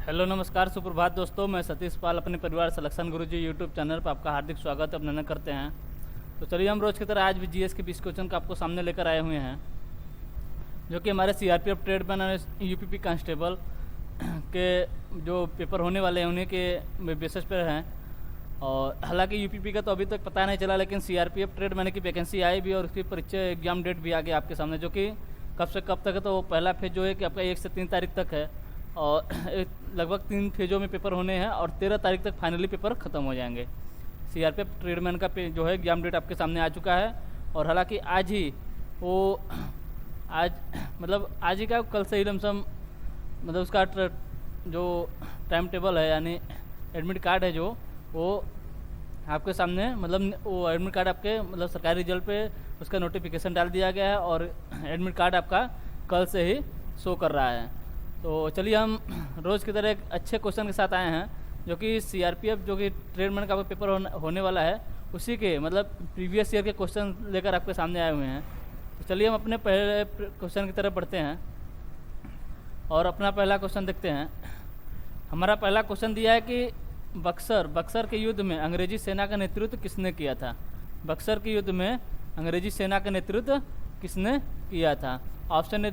Hello नमस्कार सुप्रभात दोस्तों, मैं सतीश पाल अपने परिवार सिलेक्शन गुरुजी यूट्यूब चैनल पर आपका हार्दिक स्वागत अभिनंदन करते हैं। तो चलिए हम रोज़ की तरह आज भी जीएस के 20 क्वेश्चन का आपको सामने लेकर आए हुए हैं, जो कि हमारे सीआरपीएफ ट्रेडमैन और यूपीपी कांस्टेबल के जो पेपर होने वाले हैं उन्हीं के बेसिस पर हैं। और हालांकि यूपीपी का तो अभी तक पता नहीं चला, लेकिन सीआरपीएफ ट्रेडमैन की वैकेंसी आई भी और उसकी परीक्षा एग्जाम डेट भी आ गया आपके सामने, जो कि कब से कब तक है। तो पहला फेज जो है कि आपका 1 से 3 तारीख तक है और लगभग 3 फेजों में पेपर होने हैं और 13 तारीख तक फाइनली पेपर ख़त्म हो जाएंगे। सीआरपीएफ ट्रेडमैन का जो है एग्जाम डेट आपके सामने आ चुका है। और हालांकि आज ही वो आज ही का कल से ही लमसम मतलब उसका जो टाइम टेबल है यानी एडमिट कार्ड है जो वो आपके सामने वो एडमिट कार्ड आपके सरकारी रिजल्ट पे उसका नोटिफिकेशन डाल दिया गया है और एडमिट कार्ड आपका कल से ही शो कर रहा है। तो चलिए हम रोज़ की तरह एक अच्छे क्वेश्चन के साथ आए हैं, जो कि सीआरपीएफ जो कि ट्रेडमैन का पेपर होने वाला है उसी के प्रीवियस ईयर के क्वेश्चन लेकर आपके सामने आए हुए हैं। तो चलिए हम अपने पहले क्वेश्चन की तरफ बढ़ते हैं और अपना पहला क्वेश्चन देखते हैं। हमारा पहला क्वेश्चन दिया है कि बक्सर के युद्ध में अंग्रेजी सेना का नेतृत्व किसने किया था। बक्सर के युद्ध में अंग्रेजी सेना का नेतृत्व किसने किया था। ऑप्शन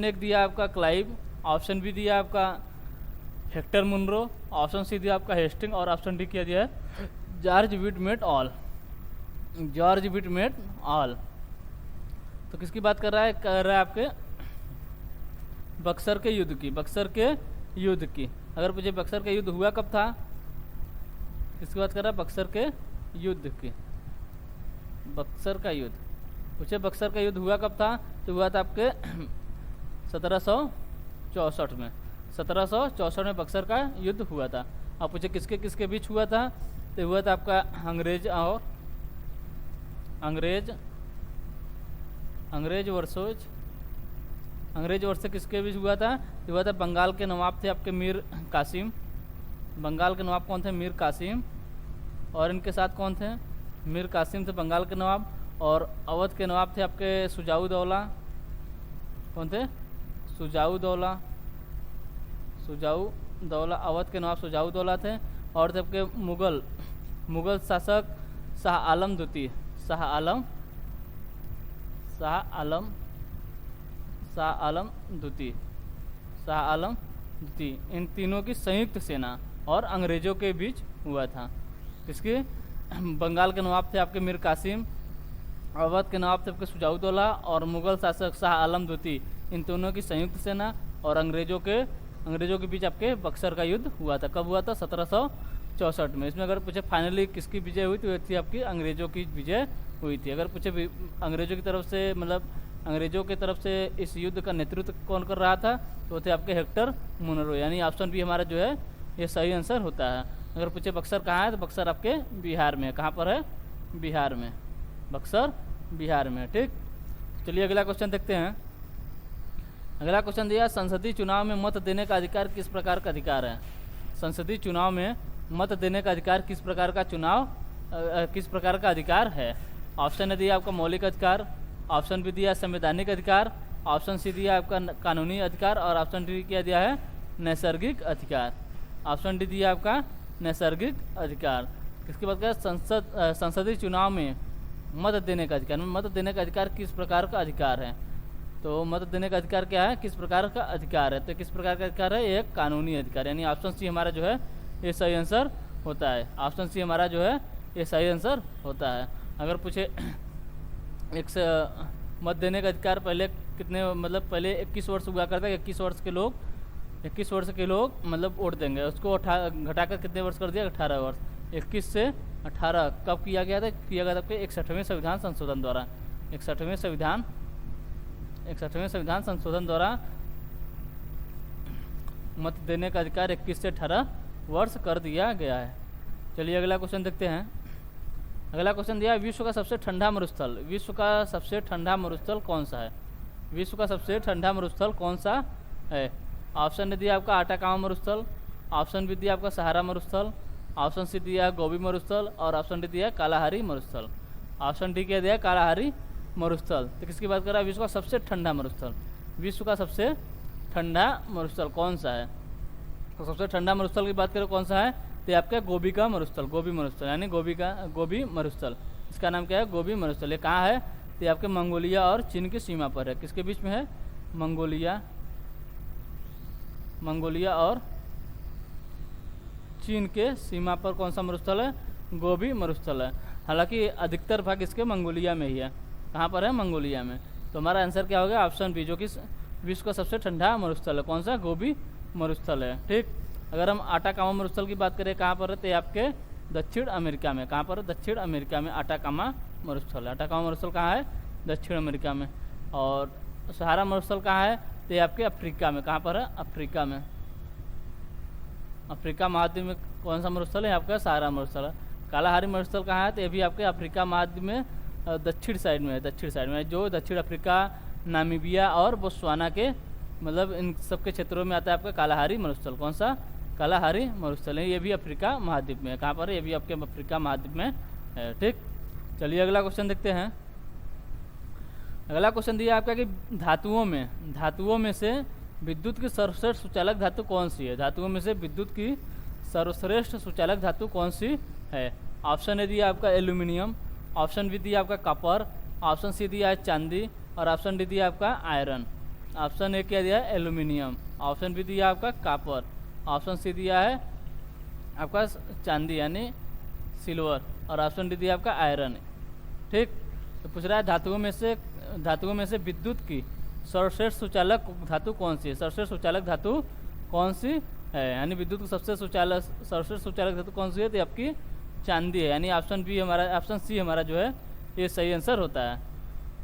एक दिया आपका क्लाइव, ऑप्शन बी दिया आपका हेक्टर मुनरो, ऑप्शन सी दिया आपका हेस्टिंग और ऑप्शन डी किया दिया है जॉर्ज विटमेट ऑल। तो किसकी बात कर रहा है आपके बक्सर के युद्ध की। अगर मुझे बक्सर का युद्ध हुआ कब था, किसकी बात कर रहा है बक्सर के युद्ध की। बक्सर का युद्ध पूछे बक्सर का युद्ध हुआ कब था, तो हुआ था आपके 1764 में। 1764 में बक्सर का युद्ध हुआ था। अब पूछे किसके किसके बीच हुआ था, तो हुआ था आपका अंग्रेज वर्सेस किसके बीच हुआ था, तो हुआ था बंगाल के नवाब थे आपके मीर कासिम। बंगाल के नवाब कौन थे, मीर कासिम। और इनके साथ कौन थे, मीर कासिम थे बंगाल के नवाब। और अवध के नवाब थे आपके सुजाऊ दौला। कौन थे, सुजाऊ दौला। अवध के नवाब सुजाऊ दौला थे। और थे आपके मुगल शासक शाह आलम द्वितीय। इन तीनों की संयुक्त सेना और अंग्रेजों के बीच हुआ था। किसके, बंगाल के नवाब थे आपके मीर कासिम, अवध के नवाब थे आपके सुजाऊ दौला और मुगल शासक शाह आलम द्वितीय। इन दोनों की संयुक्त सेना और अंग्रेजों के बीच आपके बक्सर का युद्ध हुआ था। कब हुआ था, 1764 में। इसमें अगर पूछे फाइनली किसकी विजय हुई, तो थी आपकी अंग्रेजों की विजय हुई थी। अगर पूछे अंग्रेजों की तरफ से इस युद्ध का नेतृत्व कौन कर रहा था, तो थे आपके हेक्टर मुनरो। यानी ऑप्शन बी हमारा जो है ये सही आंसर होता है। अगर पूछे बक्सर कहाँ है, तो बक्सर आपके बिहार में। कहाँ पर है, बिहार में। बक्सर बिहार में। ठीक, चलिए अगला क्वेश्चन देखते हैं। अगला क्वेश्चन दिया, संसदीय चुनाव में मत देने का अधिकार किस प्रकार का अधिकार है। संसदीय चुनाव में मत देने का अधिकार किस प्रकार का अधिकार है। ऑप्शन ने दिया आपका मौलिक अधिकार, ऑप्शन बी दिया संवैधानिक अधिकार, ऑप्शन सी दिया आपका कानूनी अधिकार और ऑप्शन डी किया दिया है नैसर्गिक अधिकार। ऑप्शन डी दिया आपका नैसर्गिक अधिकार। किसकी बात करें, संसदीय चुनाव में मत देने का अधिकार। मत देने का अधिकार किस प्रकार का अधिकार है, तो मत देने का अधिकार क्या है, किस प्रकार का अधिकार है। तो किस प्रकार का अधिकार है, एक कानूनी अधिकार। यानी ऑप्शन सी हमारा जो है ये सही आंसर होता है। ऑप्शन सी हमारा जो है ये सही आंसर होता है। अगर पूछे मत देने का अधिकार पहले पहले 21 वर्ष हुआ करता है। 21 वर्ष के लोग वोट देंगे। उसको घटाकर कितने वर्ष कर दिया, 18 वर्ष। 21 से 18 कब किया गया था, 61वें संविधान संशोधन द्वारा। 61वें संविधान संशोधन द्वारा मत देने का अधिकार 21 से 18 वर्ष कर दिया गया है। चलिए अगला क्वेश्चन देखते हैं। अगला क्वेश्चन दिया, विश्व का सबसे ठंडा मरुस्थल कौन सा है। विश्व का सबसे ठंडा मरुस्थल कौन सा है। ऑप्शन ने दिया आपका आटाकामा मरुस्थल, ऑप्शन बी दिया आपका सहारा मरुस्थल, ऑप्शन सी दिया गोबी मरुस्थल और ऑप्शन डी दिया कालाहारी मरुस्थल। ऑप्शन डी क्या दिया, कालाहारी मरुस्थल। तो किसकी बात कर रहा है, विश्व का सबसे ठंडा मरुस्थल। विश्व का सबसे ठंडा मरुस्थल कौन सा है? तो सबसे ठंडा मरुस्थल की बात करें कौन सा है, तो ये आपका गोबी का मरुस्थल, गोबी मरुस्थल यानी गोबी मरुस्थल। इसका नाम क्या है? गोबी मरुस्थल। ये कहाँ है? तो ये आपके मंगोलिया और चीन की सीमा पर है। किसके बीच में है? मंगोलिया और चीन के सीमा पर कौन सा मरुस्थल है? गोबी मरुस्थल है। हालांकि अधिकतर भाग इसके मंगोलिया में ही है। कहाँ पर है? मंगोलिया में। तो हमारा आंसर क्या होगा? ऑप्शन बी, जो कि विश्व का सबसे ठंडा मरुस्थल है। कौन सा? गोबी मरुस्थल है। ठीक। अगर हम आटाकामा मरुस्थल की बात करें कहाँ पर है, तो ये आपके दक्षिण अमेरिका में। कहाँ पर है? दक्षिण अमेरिका में आटाकामा मरुस्थल है। आटाकामा मरुस्थल कहाँ है? दक्षिण अमेरिका में। और सहारा मरुस्थल कहाँ है? तो ये आपके अफ्रीका में। कहाँ पर है? अफ्रीका में। अफ्रीका महाद्वीप में कौन सा मरुस्थल है? आपका सहारा मरुस्थल है। कालाहारी मरुस्थल कहाँ है? तो ये भी आपके अफ्रीका महाद्वीप में दक्षिण साइड में है। दक्षिण साइड में जो दक्षिण अफ्रीका, नामीबिया और बोत्सवाना के मतलब इन सब के क्षेत्रों में आता है आपका कालाहारी मरुस्थल। कौन सा? कालाहारी मरुस्थल है। ये भी अफ्रीका महाद्वीप में है। कहाँ पर है? ये भी आपके अफ्रीका महाद्वीप में है। ठीक। चलिए अगला क्वेश्चन देखते हैं। अगला क्वेश्चन दिया आपका कि धातुओं में से विद्युत की सर्वश्रेष्ठ सुचालक धातु कौन सी है? धातुओं में से विद्युत की सर्वश्रेष्ठ सुचालक धातु कौन सी है? ऑप्शन ए दिया आपका एल्यूमिनियम, ऑप्शन बी दिया आपका कॉपर, ऑप्शन सी दिया है चांदी और ऑप्शन डी दिया आपका आयरन। ऑप्शन ए क्या दिया है? एल्यूमिनियम, ऑप्शन बी दिया आपका कॉपर, ऑप्शन सी दिया है आपका चांदी यानी सिल्वर और ऑप्शन डी दिया आपका आयरन। ठीक। तो पूछ रहा है धातुओं में से विद्युत की सर्वश्रेष्ठ सुचालक धातु कौन सी है? सर्वश्रेष्ठ सुचालक धातु कौन सी है? यानी विद्युत की सर्वश्रेष्ठ सुचालक धातु कौन सी है? तो आपकी चांदी है। यानी ऑप्शन सी हमारा जो है ये सही आंसर होता है।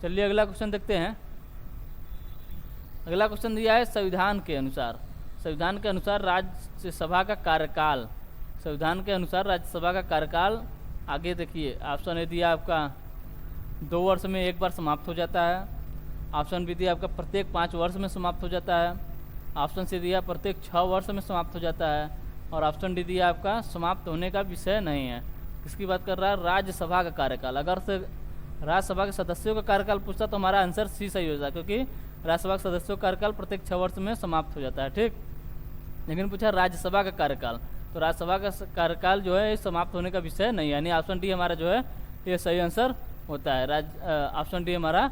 चलिए अगला क्वेश्चन देखते हैं। अगला क्वेश्चन दिया है संविधान के अनुसार राज्यसभा का कार्यकाल आगे देखिए। ऑप्शन ए दिया आपका 2 वर्ष में एक बार समाप्त हो जाता है, ऑप्शन बी दिया आपका प्रत्येक 5 वर्ष में समाप्त हो जाता है, ऑप्शन सी दिया प्रत्येक 6 वर्ष में समाप्त हो जाता है और ऑप्शन डी दिया आपका समाप्त होने का विषय नहीं है। किसकी बात कर रहा है? राज्यसभा का कार्यकाल। अगर से राज्यसभा के सदस्यों का कार्यकाल पूछता तो हमारा आंसर सी सही होता, क्योंकि राज्यसभा के सदस्यों का कार्यकाल प्रत्येक 6 वर्ष में समाप्त हो जाता है। ठीक। लेकिन पूछा राज्यसभा का कार्यकाल, तो राज्यसभा का कार्यकाल जो है समाप्त होने का विषय नहीं है। यानी ऑप्शन डी हमारा जो है ये सही आंसर होता है। ऑप्शन डी हमारा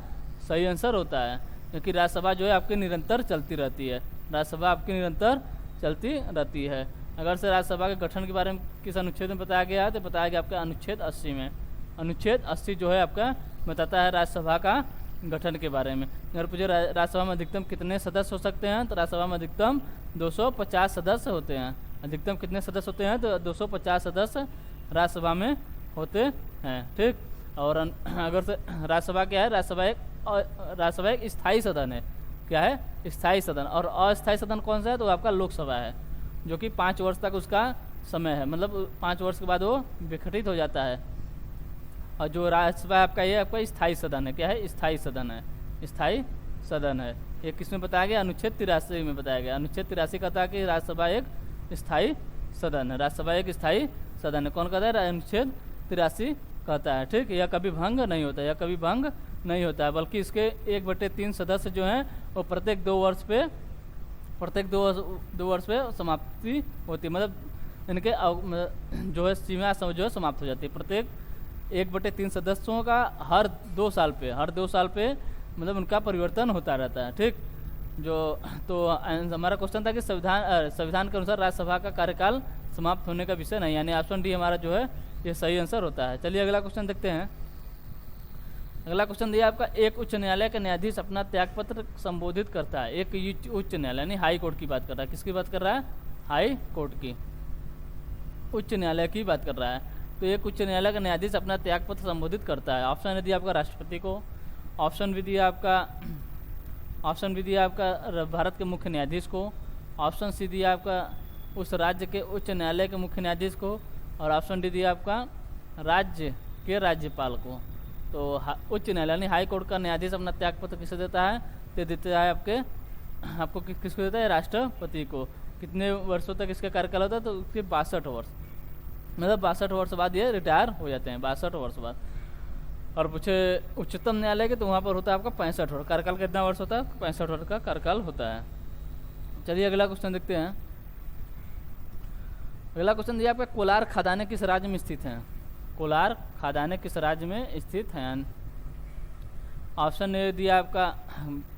सही आंसर होता है, क्योंकि राज्यसभा जो है आपकी निरंतर चलती रहती है। राज्यसभा आपकी निरंतर चलती रहती है। अगर से राज्यसभा के गठन के बारे में किस अनुच्छेद में बताया गया है, तो बताया गया आपका अनुच्छेद 80 में। अनुच्छेद 80 जो है आपका बताता है राज्यसभा का गठन के बारे में। अगर पूछे राज्यसभा में अधिकतम कितने सदस्य हो सकते हैं, तो राज्यसभा में अधिकतम 250 सदस्य होते हैं। अधिकतम कितने सदस्य होते हैं? तो 250 सदस्य राज्यसभा में होते हैं। ठीक। और अगर से राज्यसभा क्या है? राज्यसभा एक स्थायी सदन है। क्या है? स्थायी सदन। और अस्थायी सदन कौन सा है? तो आपका लोकसभा है, जो कि 5 वर्ष तक उसका समय है, मतलब 5 वर्ष के बाद वो विघटित हो जाता है। और जो राज्यसभा आपका ये आपका स्थायी सदन है। क्या है? स्थायी सदन है। स्थायी सदन है। ये किसमें बताया गया? अनुच्छेद 83 में बताया गया। अनुच्छेद 83 कहता है कि राज्यसभा एक स्थायी सदन है। राज्यसभा एक स्थायी सदन है। कौन कहता है? अनुच्छेद 83 कहता है। ठीक। यह कभी भंग नहीं होता, है, बल्कि इसके 1/3 सदस्य जो हैं वो प्रत्येक 2 वर्ष पे समाप्ति होती है। मतलब इनके जो है सीमा जो है समाप्त हो जाती है। प्रत्येक 1/3 सदस्यों का हर 2 साल पे मतलब उनका परिवर्तन होता रहता है। ठीक। तो हमारा क्वेश्चन था कि संविधान के अनुसार राज्यसभा का कार्यकाल समाप्त होने का विषय नहीं, यानी ऑप्शन डी हमारा जो है ये सही आंसर होता है। चलिए अगला क्वेश्चन देखते हैं। अगला क्वेश्चन दिया आपका एक उच्च न्यायालय का न्यायाधीश अपना त्यागपत्र संबोधित करता है। एक उच्च न्यायालय यानी हाई कोर्ट की बात कर रहा है। किसकी बात कर रहा है? हाई कोर्ट की, उच्च न्यायालय की बात कर रहा है। तो एक उच्च न्यायालय का न्यायाधीश अपना त्यागपत्र संबोधित करता है। ऑप्शन दिया आपका राष्ट्रपति को, ऑप्शन भी दिया आपका भारत के मुख्य न्यायाधीश को, ऑप्शन सी दिया आपका उस राज्य के उच्च न्यायालय के मुख्य न्यायाधीश को और ऑप्शन डी दिया आपका राज्य के राज्यपाल को। तो उच्च न्यायालय यानी हाई कोर्ट का न्यायाधीश अपना त्यागपत्र किसे देता है? तो देता है आपको किसको देता है? राष्ट्रपति को। कितने वर्षों तक इसका कार्यकाल होता है? तो उसके 62 वर्ष, मतलब 62 वर्ष बाद ये रिटायर हो जाते हैं, 62 वर्ष बाद। और पूछे उच्चतम न्यायालय के, तो वहाँ पर होता है आपका 65 वर्ष। कार्यकाल कितना वर्ष होता है? 65 वर्ष का कार्यकाल होता है। चलिए अगला क्वेश्चन देखते हैं। अगला क्वेश्चन दिया आपका, कोलार खदानें किस राज्य में स्थित हैं? कोलार खदानें किस राज्य में स्थित हैं? ऑप्शन ए दिया आपका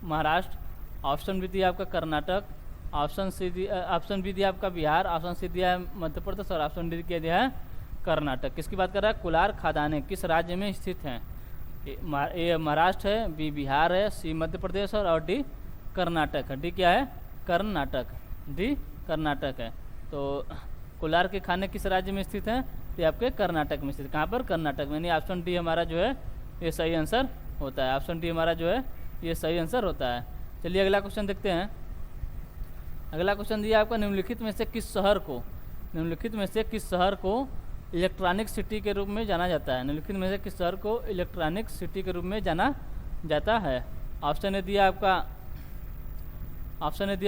महाराष्ट्र, ऑप्शन बी दिया आपका कर्नाटक, ऑप्शन बी दिया आपका बिहार, ऑप्शन सी दिया है मध्य प्रदेश और ऑप्शन डी दिया है कर्नाटक। किसकी बात कर रहा है? कोलार खदानें किस राज्य में स्थित हैं? ए महाराष्ट्र है, बी बिहार है, सी मध्य प्रदेश और डी कर्नाटक है। डी क्या है? कर्नाटक। डी कर्नाटक है। तो कोलार के खाने किस राज्य में स्थित हैं? तो आपके कर्नाटक में स्थित। कहाँ पर? कर्नाटक में। यानी ऑप्शन डी हमारा जो है ये सही आंसर होता है। ऑप्शन डी हमारा जो है ये सही आंसर होता है। चलिए अगला क्वेश्चन देखते हैं। अगला क्वेश्चन दिया आपका, निम्नलिखित में से किस शहर को इलेक्ट्रॉनिक सिटी के रूप में जाना जाता है? निम्नलिखित में से किस शहर को इलेक्ट्रॉनिक सिटी के रूप में जाना जाता है? ऑप्शन ए दिया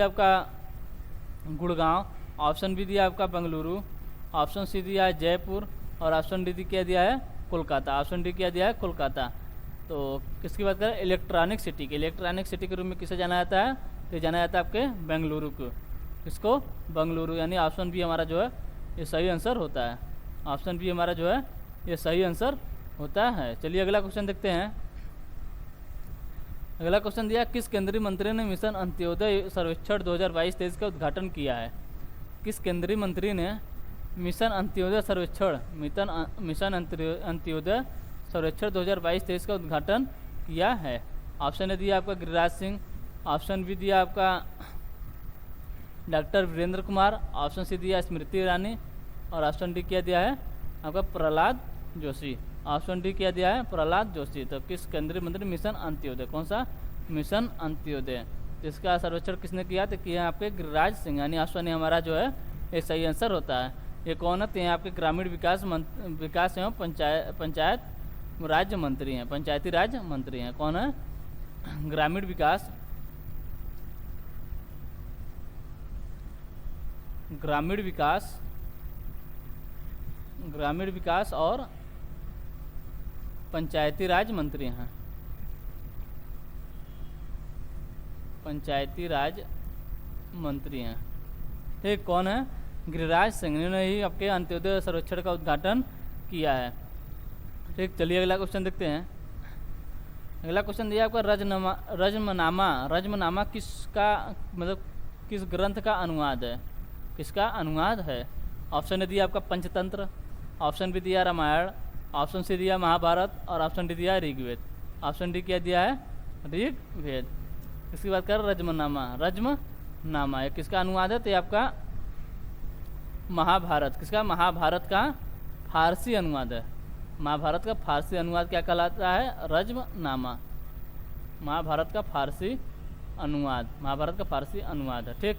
आपका गुड़गांव, ऑप्शन बी दिया आपका बेंगलुरु, ऑप्शन सी दिया है जयपुर और ऑप्शन डी क्या दिया है? कोलकाता। ऑप्शन डी क्या दिया है? कोलकाता। तो किसकी बात करें? इलेक्ट्रॉनिक सिटी के। इलेक्ट्रॉनिक सिटी के रूप में किसे जाना जाता है? तो जाना जाता है आपके बेंगलुरु को। किसको? बेंगलुरु। यानी ऑप्शन बी हमारा जो है ये सही आंसर होता है। ऑप्शन बी हमारा जो है ये सही आंसर होता है। चलिए अगला क्वेश्चन देखते हैं। अगला क्वेश्चन दिया, किस केंद्रीय मंत्री ने मिशन अंत्योदय सर्वेक्षण 2022-23 का उद्घाटन किया है? किस केंद्रीय मंत्री ने मिशन अंत्योदय सर्वेक्षण 2022-23 का उद्घाटन किया है? ऑप्शन ए दिया आपका गिरिराज सिंह, ऑप्शन बी दिया आपका doctor Virendra Kumar, option C दिया स्मृति ईरानी और ऑप्शन डी क्या दिया है? आपका प्रहलाद जोशी। ऑप्शन डी क्या दिया है? प्रहलाद जोशी। तो किस केंद्रीय मंत्री? मिशन अंत्योदय। कौन सा? मिशन अंत्योदय। इसका सर्वेक्षण किसने किया? तो किया आपके गिरिराज सिंह। यानी ऑप्शन ए हमारा जो है ये सही आंसर होता है। ये कौन है? तो यहाँ आपके ग्रामीण विकास एवं पंचायत राज्य मंत्री हैं, पंचायती राज मंत्री हैं। कौन है? ग्रामीण विकास और पंचायती राज मंत्री हैं। पंचायती राज मंत्री हैं। ठीक, कौन है? गिरिराज सिंह ने ही आपके अंत्योदय सर्वेक्षण का उद्घाटन किया है। ठीक, चलिए अगला क्वेश्चन देखते हैं। अगला क्वेश्चन दिया आपका, रज्मनामा किसका मतलब किस ग्रंथ का अनुवाद है? किसका अनुवाद है? ऑप्शन ए दिया आपका पंचतंत्र, ऑप्शन बी दिया रामायण, ऑप्शन सी दिया महाभारत और ऑप्शन डी दिया ऋग्वेद। ऑप्शन डी क्या दिया है? ऋग्वेद। इसकी बात कर रज्मनामा है किसका अनुवाद है? तो ये आपका महाभारत। किसका? महाभारत का फारसी अनुवाद है। महाभारत का फारसी अनुवाद क्या कहलाता है? रज्मनामा। महाभारत का फारसी अनुवाद है। ठीक,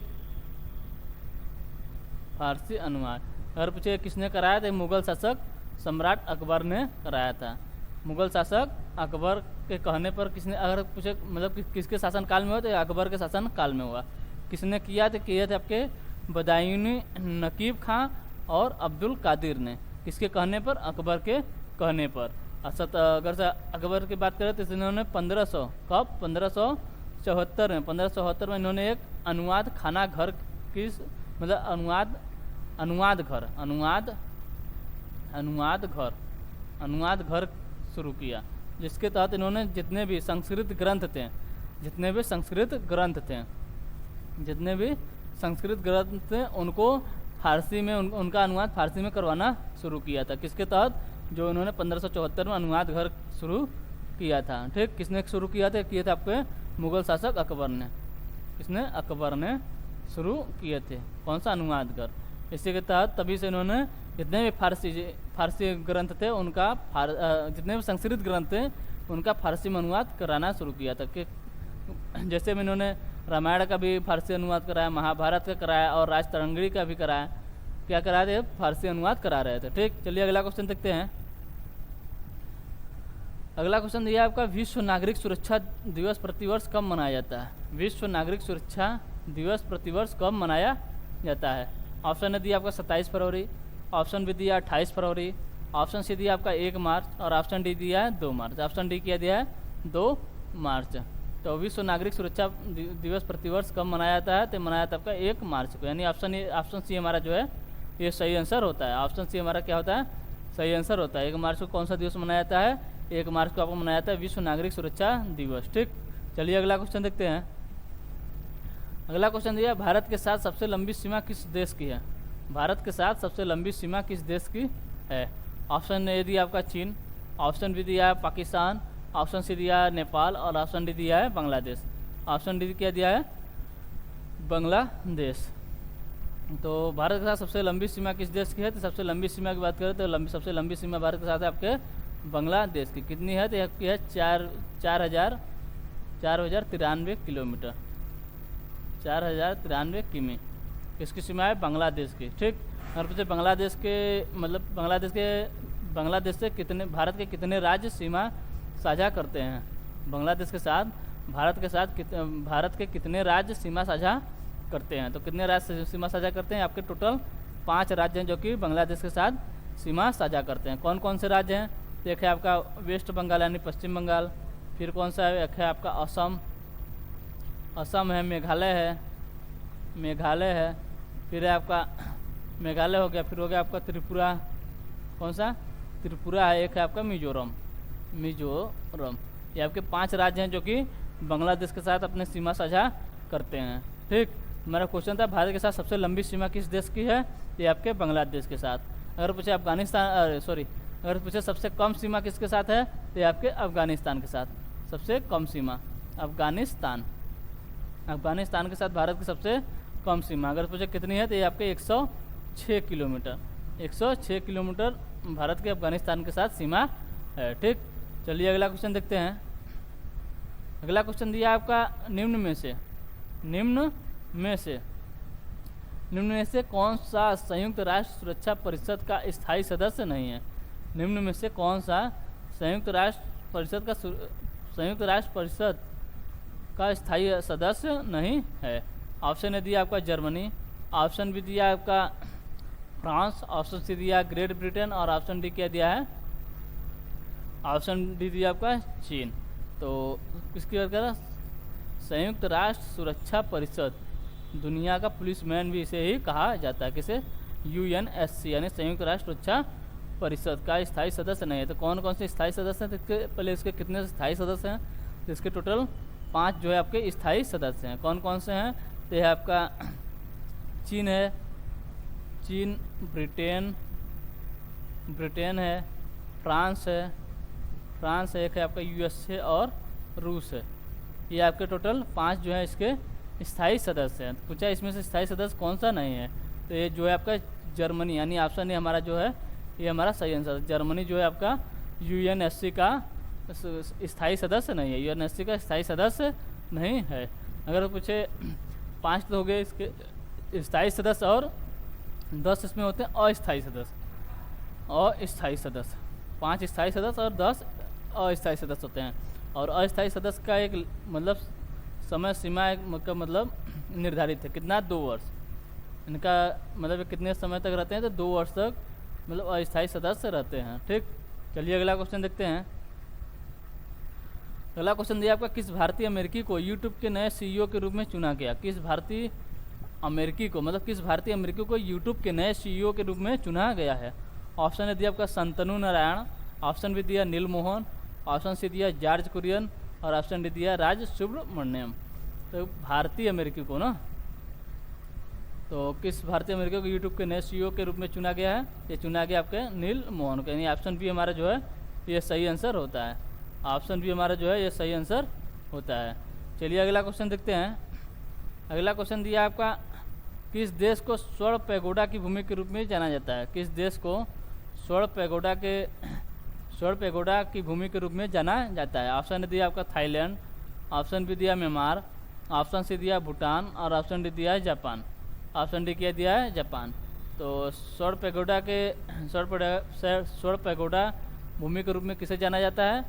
फारसी अनुवाद। अगर पूछे किसने कराया था? मुगल शासक सम्राट अकबर ने कराया था। मुगल शासक अकबर के कहने पर किसने, अगर पूछे मतलब किसके शासन काल में हुआ, तो अकबर के शासन काल में हुआ। किसने किया? तो किए थे आपके बदायूनी नकीब खां और अब्दुल कादिर ने। किसके कहने पर? अकबर के कहने पर। अगर से अकबर की बात करें तो इन्होंने 1574 में इन्होंने एक अनुवाद खाना घर की मतलब अनुवाद घर शुरू किया, जिसके तहत इन्होंने जितने भी संस्कृत ग्रंथ थे उनको फारसी में उनका अनुवाद फारसी में करवाना शुरू किया था। किसके तहत? जो इन्होंने 1574 में अनुवाद घर शुरू किया था। ठीक, किसने शुरू किया था? किए थे आपके मुगल शासक अकबर ने। किसने? अकबर ने शुरू किए थे। कौन सा? अनुवाद घर। इसी के तहत तभी से इन्होंने जितने भी फारसी ग्रंथ थे उनका जितने भी संस्कृत ग्रंथ थे उनका फारसी में अनुवाद कराना शुरू किया था। कि जैसे में इन्होंने रामायण का भी फारसी अनुवाद कराया, महाभारत का कराया और राजतरंगिणी का भी कराया। क्या करा रहे? फारसी अनुवाद करा रहे थे। ठीक, चलिए अगला क्वेश्चन देखते हैं। अगला क्वेश्चन दिया आपका, विश्व नागरिक सुरक्षा दिवस प्रतिवर्ष कब मनाया जाता है? विश्व नागरिक सुरक्षा दिवस प्रतिवर्ष कब मनाया जाता है? ऑप्शन ए दिया आपका 27 फरवरी, ऑप्शन बी दिया 28 फरवरी, ऑप्शन सी दिया आपका 1 मार्च और ऑप्शन डी दिया है 2 मार्च। ऑप्शन डी क्या दिया है? 2 मार्च। तो विश्व नागरिक सुरक्षा दिवस प्रतिवर्ष कब मनाया जाता है? तो मनाया जाता है आपका 1 मार्च को, यानी ऑप्शन सी हमारा जो है ये सही आंसर होता है। ऑप्शन सी हमारा क्या होता है? सही आंसर होता है। 1 मार्च को कौन सा दिवस मनाया जाता है? 1 मार्च को आपको मनाया जाता है विश्व नागरिक सुरक्षा दिवस। ठीक, चलिए अगला क्वेश्चन देखते हैं। अगला क्वेश्चन दिया, भारत के साथ सबसे लंबी सीमा किस देश की है? भारत के साथ सबसे लंबी सीमा किस देश की है? ऑप्शन ए दिया आपका चीन, ऑप्शन बी दिया है पाकिस्तान, ऑप्शन सी दिया है नेपाल और ऑप्शन डी दिया है बांग्लादेश। ऑप्शन डी क्या दिया है? बांग्लादेश। तो भारत के साथ सबसे लंबी सीमा किस देश की है? तो सबसे लंबी सीमा की बात करें तो सबसे लंबी सीमा भारत के साथ है आपके बांग्लादेश की। कितनी है? तो आपकी है 4,093 किलोमीटर, 4,093 किमी किसकी सीमा है? बांग्लादेश की। ठीक, और पूछे बांग्लादेश के मतलब बांग्लादेश से कितने, भारत के कितने राज्य सीमा साझा करते हैं? बांग्लादेश के साथ भारत के कितने राज्य सीमा साझा करते हैं? तो कितने राज्य सीमा साझा करते हैं? आपके टोटल 5 राज्य हैं जो कि बांग्लादेश के साथ सीमा साझा करते हैं। कौन कौन से राज्य हैं? तो एक है आपका वेस्ट बंगाल यानी पश्चिम बंगाल, फिर कौन सा है? एक है आपका असम है, मेघालय है, फिर है आपका मेघालय हो गया, फिर हो गया आपका त्रिपुरा, कौन सा? त्रिपुरा है, एक है आपका मिजोरम। ये आपके 5 राज्य हैं जो कि बांग्लादेश के साथ अपने सीमा साझा करते हैं। ठीक, हमारा क्वेश्चन था भारत के साथ सबसे लंबी सीमा किस देश की है? ये आपके बांग्लादेश के साथ। अगर पूछे अगर पूछे सबसे कम सीमा किसके साथ है? तो ये आपके अफगानिस्तान के साथ। सबसे कम सीमा अफगानिस्तान के साथ भारत की सबसे कम सीमा। अगर पूछे कितनी है? तो ये आपके 106 किलोमीटर, 106 किलोमीटर भारत के अफगानिस्तान के साथ सीमा है। ठीक, चलिए अगला क्वेश्चन देखते हैं। अगला क्वेश्चन दिया आपका निम्न में से कौन सा संयुक्त राष्ट्र सुरक्षा परिषद का स्थायी सदस्य नहीं है? निम्न में से कौन सा संयुक्त राष्ट्र परिषद का स्थायी सदस्य नहीं है? ऑप्शन ए दिया आपका जर्मनी, ऑप्शन बी दिया आपका फ्रांस, ऑप्शन सी दिया ग्रेट ब्रिटेन और ऑप्शन डी क्या दिया है? ऑप्शन डी दिया आपका चीन। तो किसकी बात कर रहा? संयुक्त राष्ट्र सुरक्षा परिषद, दुनिया का पुलिसमैन भी इसे ही कहा जाता है। किसे? UNSC यानी संयुक्त राष्ट्र सुरक्षा परिषद का स्थायी सदस्य नहीं है। तो कौन कौन से स्थायी सदस्य हैं? तो पहले इसके कितने स्थायी सदस्य हैं? तो इसके टोटल 5 जो है आपके स्थायी सदस्य हैं। कौन कौन से हैं? तो यह आपका चीन है, ब्रिटेन है, फ्रांस है, एक है आपका USA और रूस है। ये आपके टोटल 5 जो है इसके स्थायी सदस्य हैं। पूछा इसमें से स्थायी सदस्य कौन सा नहीं है? तो ये जो है आपका जर्मनी, यानी ऑप्शन ए हमारा जो है ये हमारा सही आंसर। जर्मनी जो है आपका UNSC का स्थायी सदस्य नहीं है, UNSC का स्थायी सदस्य नहीं है। अगर पूछे 5 तो हो गए इसके स्थायी सदस्य और 10 इसमें होते हैं अस्थायी सदस्य। 5 स्थायी सदस्य और 10 अस्थायी सदस्य होते हैं। और अस्थायी सदस्य का एक मतलब समय सीमा का मतलब निर्धारित है, कितना? 2 वर्ष। इनका मतलब कितने समय तक रहते हैं? तो 2 वर्ष तक मतलब अस्थायी सदस्य रहते हैं। ठीक, चलिए अगला क्वेश्चन देखते हैं। अगला क्वेश्चन दिया आपका, किस भारतीय अमेरिकी को यूट्यूब के नए CEO के रूप में चुना गया? किस भारतीय अमेरिकी को यूट्यूब के नए CEO के रूप में चुना गया है? ऑप्शन ए दिया आपका शांतनु नारायण, ऑप्शन बी दिया नील मोहन, ऑप्शन सी दिया जॉर्ज कुरियन और ऑप्शन डी दिया राज सुब्रमण्यम। तो भारतीय अमेरिकी को ना, तो किस भारतीय अमेरिकी को यूट्यूब के नए CEO के रूप में चुना गया है? ये चुना गया आपके नील मोहन को, यानी ऑप्शन बी हमारा जो है ये सही आंसर होता है। ऑप्शन बी हमारा जो है ये सही आंसर होता है। चलिए अगला क्वेश्चन देखते हैं। अगला क्वेश्चन दिया आपका, किस देश को स्वर्ण पैगोडा की भूमि के रूप में जाना जाता है? किस देश को स्वर्ण पैगोडा की भूमि के रूप में जाना जाता है? ऑप्शन दिया आपका थाईलैंड, ऑप्शन बी दिया म्यांमार, ऑप्शन सी दिया भूटान और ऑप्शन डी दिया है जापान। ऑप्शन डी क्या दिया है? जापान। तो स्वर्ण पैगोडा भूमि के रूप में किसे जाना जाता है?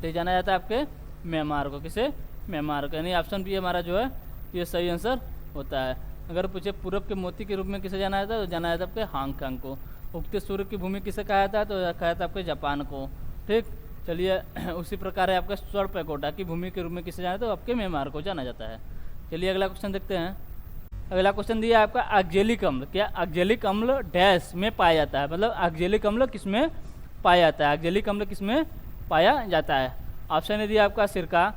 तो जाना जाता है आपके म्यांमार को। किसे? म्यांमार को, यानी ऑप्शन बी हमारा जो है ये सही आंसर होता है। अगर पूछे पूरब के मोती के रूप में किसे जाना जाता है? तो जाना जाता है आपके हांगकांग को। उगते सूर्य की भूमि किसे कहा जाता है? तो कहा जाता है आपके जापान को। ठीक, चलिए उसी प्रकार है आपका स्वर्णपैकोटा की भूमि के रूप में किसे जाना, तो आपके म्यांमार को जाना जाता है। चलिए अगला क्वेश्चन देखते हैं। अगला क्वेश्चन दिया है आपका ऑक्जेलिक अम्ल, क्या ऑक्जेलिक अम्ल डैश में पाया जाता है, मतलब ऑक्जेलिक अम्ल किस में पाया जाता है, ऑक्जेलिक अम्ल किस में पाया जाता है। ऑप्शन ए दिया आपका सिरका,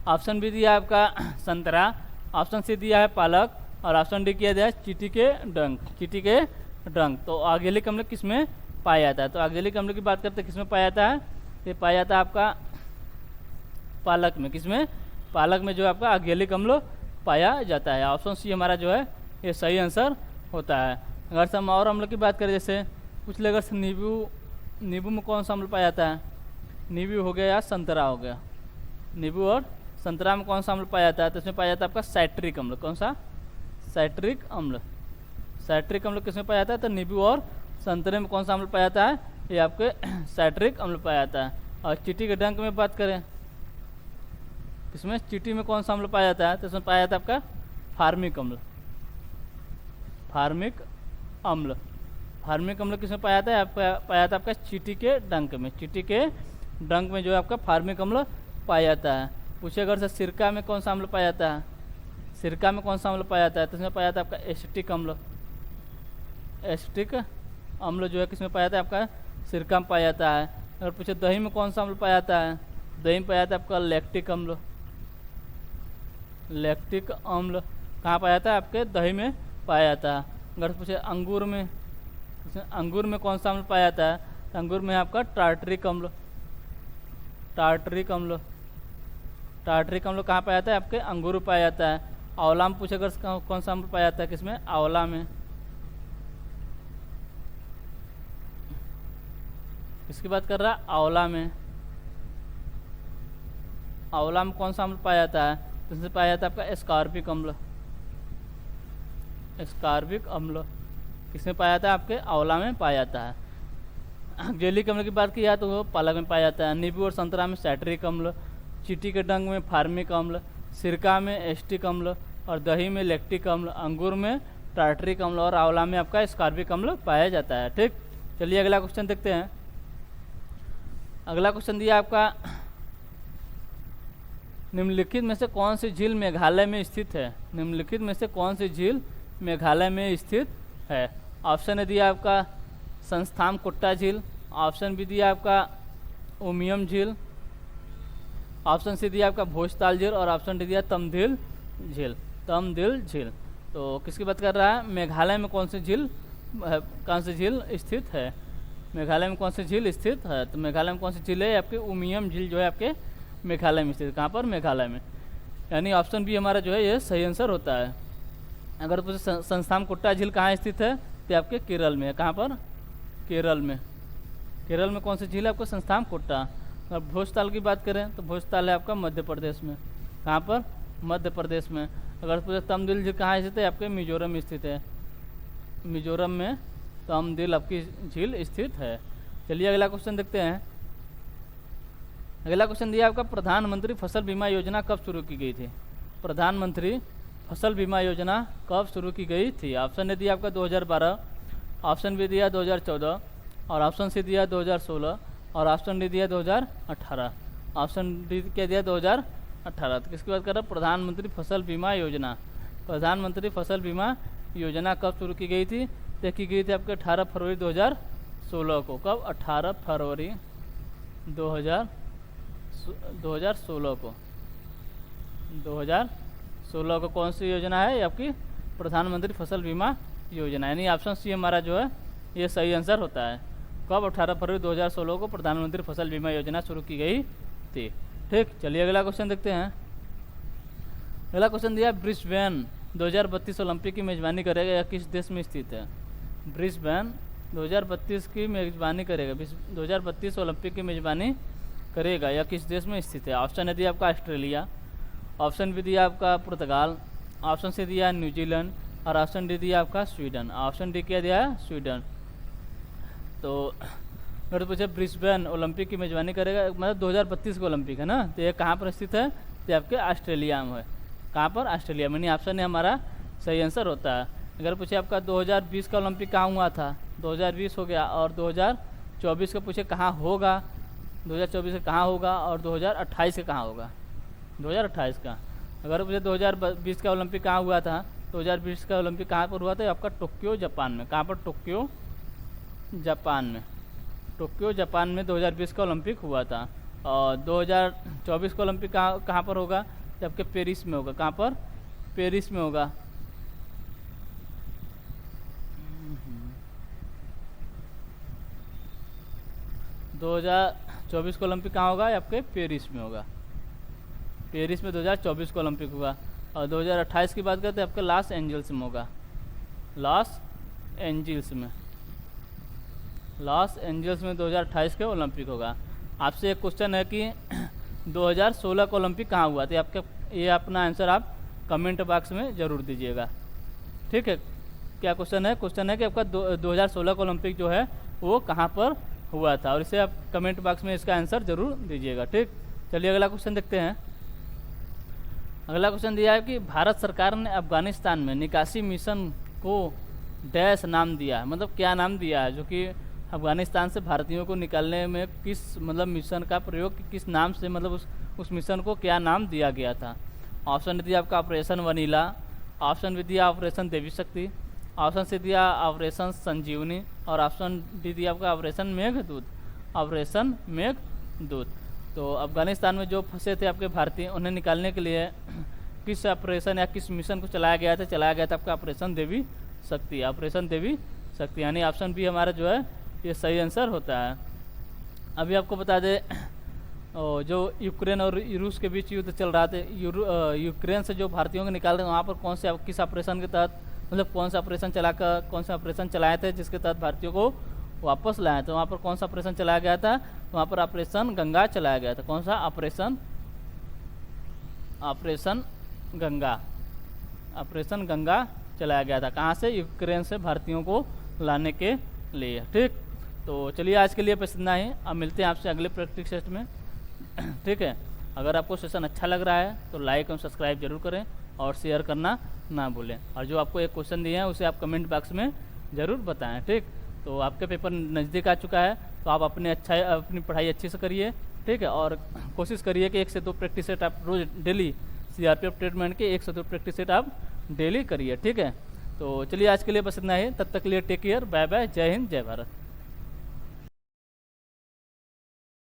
ऑप्शन बी दिया आपका संतरा, ऑप्शन सी दिया है पालक, और ऑप्शन डी किया दिया है चींटी के डंक, चींटी के डंक। तो ऑक्जेलिक अम्ल किस में पाया जाता है, तो ऑक्जेलिक अम्ल की बात करते हैं किस में पाया जाता है, ये पाया जाता है आपका पालक में, किस में, पालक में जो है आपका ऑक्जेलिक अम्ल पाया जाता है। ऑप्शन सी हमारा जो है ये सही आंसर होता है। अगर से हम और अम्ल की बात करें, जैसे कुछ लेकर से नींबू में कौन सा अम्ल पाया जाता है, नींबू हो गया या संतरा हो गया, नींबू और संतरा में कौन सा अम्ल पाया जाता है, तो इसमें पाया जाता है आपका साइट्रिक अम्ल। कौन सा, साइट्रिक अम्ल। साइट्रिक अम्ल किसमें पाया जाता है, तो नींबू और संतरे में कौन सा अम्ल पाया जाता है, ये आपके साइट्रिक अम्ल पाया जाता है। और चींटी के डंक में बात करें, इसमें चींटी में कौन सा अम्ल पाया जाता है, तो इसमें पाया जाता है आपका फार्मिक अम्ल। फार्मिक अम्ल, फार्मिक अम्ल किसमें पाया जाता है, आपका पाया जाता है आपका चींटी के डंक में, चींटी के डंक में जो है आपका फार्मिक अम्ल पाया जाता है। पूछे अगर से सिरका में कौन सा अम्ल पाया जाता है, सिरका में कौन सा अम्ल पाया जाता है, तो इसमें पाया जाता है आपका एसिटिक अम्ल। एसिटिक अम्ल जो है किसमें पाया जाता है, आपका सिरका में पाया जाता है। अगर पूछे दही में कौन सा अम्ल पाया जाता है, दही में पाया जाता है आपका लैक्टिक अम्ल। लैक्टिक अम्ल कहाँ पाया जाता है, आपके दही में पाया जाता है। अगर पूछे अंगूर में, अंगूर में कौन सा अम्ल पाया जाता है, तो अंगूर में आपका टार्टरिक अम्ल। टार्टरिक अम्ल, टार्टरिक अम्ल कहाँ पाया जाता है, आपके अंगूर में पाया जाता है। आंवला में पूछे अगर कौन सा अम्ल पाया जाता है, किसमें, आंवला में। इसकी बात कर रहा है आंवला में, आंवला में कौन सा अम्ल पाया जाता है, तो इसमें पाया जाता है आपका एस्कॉर्बिक अम्ल। एस्कॉर्बिक अम्ल किसमें पाया जाता है, आपके आंवला में पाया जाता है। ऑक्जेलिक अम्ल की बात की जाए तो वो पालक में पाया जाता है। नींबू और संतरा में साइट्रिक अम्ल, चींटी के डंक में फार्मिक अम्ल, सिरका में एस्टिक अम्ल, और दही में लैक्टिक अम्ल, अंगूर में टार्टरिक अम्ल, और आंवला में आपका एस्कॉर्बिक अम्ल पाया जाता है। ठीक, चलिए अगला क्वेश्चन देखते हैं। अगला क्वेश्चन दिया आपका, निम्नलिखित में से कौन सी झील मेघालय में स्थित है, निम्नलिखित में से कौन सी झील मेघालय में स्थित है। ऑप्शन ए दिया आपका संस्थान कुट्टा झील, ऑप्शन बी दिया आपका उमियम झील, ऑप्शन सी दिया आपका भोजताल झील, और ऑप्शन डी दिया तमदिल झील। तमदिल झील, तो किसकी बात कर रहा है, मेघालय में कौन सी झील, कौन सी झील स्थित है, मेघालय में कौन सी झील स्थित है। तो मेघालय में कौन सी झील है, आपकी उमियम झील जो है आपके मेघालय में स्थित। कहाँ पर, मेघालय में, यानी ऑप्शन बी हमारा जो है ये सही आंसर होता है। अगर पूछे संस्थान कुट्टा झील कहाँ स्थित है, तो आपके केरल में है। कहाँ पर, केरल में। केरल में कौन सी झील है, आपको संस्थान कुट्टा। अगर भोजताल की बात करें तो भोजताल है आपका मध्य प्रदेश में। कहाँ पर, मध्य प्रदेश में। अगर पूछे तमदिल झील कहाँ स्थित है, आपके मिजोरम में स्थित है। मिजोरम में तमदिल आपकी झील स्थित है। चलिए अगला क्वेश्चन देखते हैं। अगला क्वेश्चन दिया आपका, प्रधानमंत्री फसल बीमा योजना कब शुरू की गई थी। प्रधानमंत्री फसल बीमा योजना कब शुरू की गई थी। ऑप्शन ए दिया आपका 2012, ऑप्शन बी दिया 2014, और ऑप्शन सी दिया 2016, और ऑप्शन डी दिया 2018। ऑप्शन डी क्या दिया, 2018। तो किसकी बात कर रहा है, प्रधानमंत्री फसल बीमा योजना। प्रधानमंत्री फसल बीमा योजना कब शुरू की गई थी, तो की गई थी आपके 18 फरवरी 2016 को। कब, 18 फरवरी 2016 को। 2016 को कौन सी योजना है, ये आपकी प्रधानमंत्री फसल बीमा योजना, यानी ऑप्शन सी हमारा जो है ये सही आंसर होता है। कब, 18 फरवरी 2016 को प्रधानमंत्री फसल बीमा योजना शुरू की गई थी। ठीक, चलिए अगला क्वेश्चन देखते हैं। अगला क्वेश्चन दिया, ब्रिस्बेन 2032 ओलंपिक की मेजबानी करेगा या किस देश में स्थित है। ब्रिस्बेन 2032 की मेजबानी करेगा, 2032 ओलंपिक की मेजबानी करेगा या किस देश में स्थित है। ऑप्शन ए दिया आपका ऑस्ट्रेलिया, ऑप्शन बी दिया आपका पुर्तगाल, ऑप्शन सी दिया न्यूजीलैंड, और ऑप्शन डी दिया आपका स्वीडन। ऑप्शन डी क्या दिया है, स्वीडन। तो अगर पूछे ब्रिस्बेन ओलंपिक की मेजबानी करेगा, मतलब 2032 का ओलंपिक है ना, तो ये कहाँ पर स्थित है, तो आपके ऑस्ट्रेलिया में है। कहाँ पर, ऑस्ट्रेलिया में। ऑप्शन ए हमारा सही आंसर होता है। अगर पूछे आपका 2020 का ओलंपिक कहाँ हुआ था, 2020 हो गया, और 2024 का पूछे कहाँ होगा, 2024 का कहाँ होगा और 2028 का कहाँ होगा। 2028 का अगर मुझे 2020 का ओलंपिक कहाँ हुआ था, 2020 का ओलंपिक कहाँ पर हुआ था, आपका टोक्यो जापान में। कहाँ पर? टोक्यो जापान में। टोक्यो जापान में 2020 का ओलंपिक हुआ था। और 2024 का ओलंपिक कहाँ पर होगा, जबकि पेरिस में होगा। कहाँ पर? पेरिस में होगा। 2024 का ओलंपिक कहाँ होगा, आपके पेरिस में होगा। पेरिस में 2024 का ओलंपिक हुआ। और 2028 की बात करते हैं, आपके लॉस एंजल्स में होगा। लॉस एंजल्स में, लॉस एंजल्स में 2028 के ओलंपिक होगा। आपसे एक क्वेश्चन है कि 2016 का ओलंपिक कहाँ हुआ, तो आपके ये अपना आंसर आप कमेंट बॉक्स में ज़रूर दीजिएगा। ठीक है, क्या क्वेश्चन है? क्वेश्चन है कि आपका 2016 का ओलंपिक जो है वो कहाँ पर हुआ था, और इसे आप कमेंट बॉक्स में इसका आंसर ज़रूर दीजिएगा। ठीक, चलिए अगला क्वेश्चन देखते हैं। अगला क्वेश्चन दिया है कि भारत सरकार ने अफगानिस्तान में निकासी मिशन को डैश नाम दिया है, मतलब क्या नाम दिया है, जो कि अफगानिस्तान से भारतीयों को निकालने में किस मतलब मिशन का प्रयोग किस नाम से, मतलब उस मिशन को क्या नाम दिया गया था। ऑप्शन दिया आपका ऑपरेशन वनीला, ऑप्शन भी दिया ऑपरेशन देवी शक्ति, ऑप्शन सी दिया ऑपरेशन संजीवनी, और ऑप्शन डी दिया आपका ऑपरेशन मेघदूत। ऑपरेशन मेघदूत। तो अफगानिस्तान में जो फंसे थे आपके भारतीय, उन्हें निकालने के लिए किस ऑपरेशन या किस मिशन को चलाया गया था आपका ऑपरेशन देवी शक्ति। ऑपरेशन देवी शक्ति, यानी ऑप्शन बी हमारा जो है ये सही आंसर होता है। अभी आपको बता दें, जो यूक्रेन और रूस के बीच युद्ध चल रहा था, यूक्रेन से जो भारतीयों को निकाल रहे हैं, वहाँ पर कौन से किस ऑपरेशन के तहत, मतलब कौन सा ऑपरेशन चलाए थे जिसके तहत भारतीयों को वापस लाए थे। वहाँ पर कौन सा ऑपरेशन चलाया गया था, वहाँ पर ऑपरेशन गंगा चलाया गया था। कौन सा operation? Operation Ganga. Operation Ganga चलाया गया था। कहाँ से? यूक्रेन से भारतीयों को लाने के लिए। ठीक, तो चलिए आज के लिए बस इतना ही। अब मिलते हैं आपसे अगले प्रैक्टिस टेस्ट में। ठीक है, अगर आपको सेशन अच्छा लग रहा है तो लाइक और सब्सक्राइब जरूर करें और शेयर करना ना भूलें। और जो आपको एक क्वेश्चन दिए हैं उसे आप कमेंट बॉक्स में ज़रूर बताएं। ठीक, तो आपके पेपर नज़दीक आ चुका है, तो आप अपनी पढ़ाई अच्छे से करिए। ठीक है, और कोशिश करिए कि 1 से 2 प्रैक्टिस सेट आप रोज़ डेली CRPF ट्रीटमेंट के 1 से 2 प्रैक्टिस सेट आप डेली करिए। ठीक है, तो चलिए आज के लिए बस इतना ही। तब तक के लिए टेक केयर, बाय बाय, जय हिंद, जय भारत।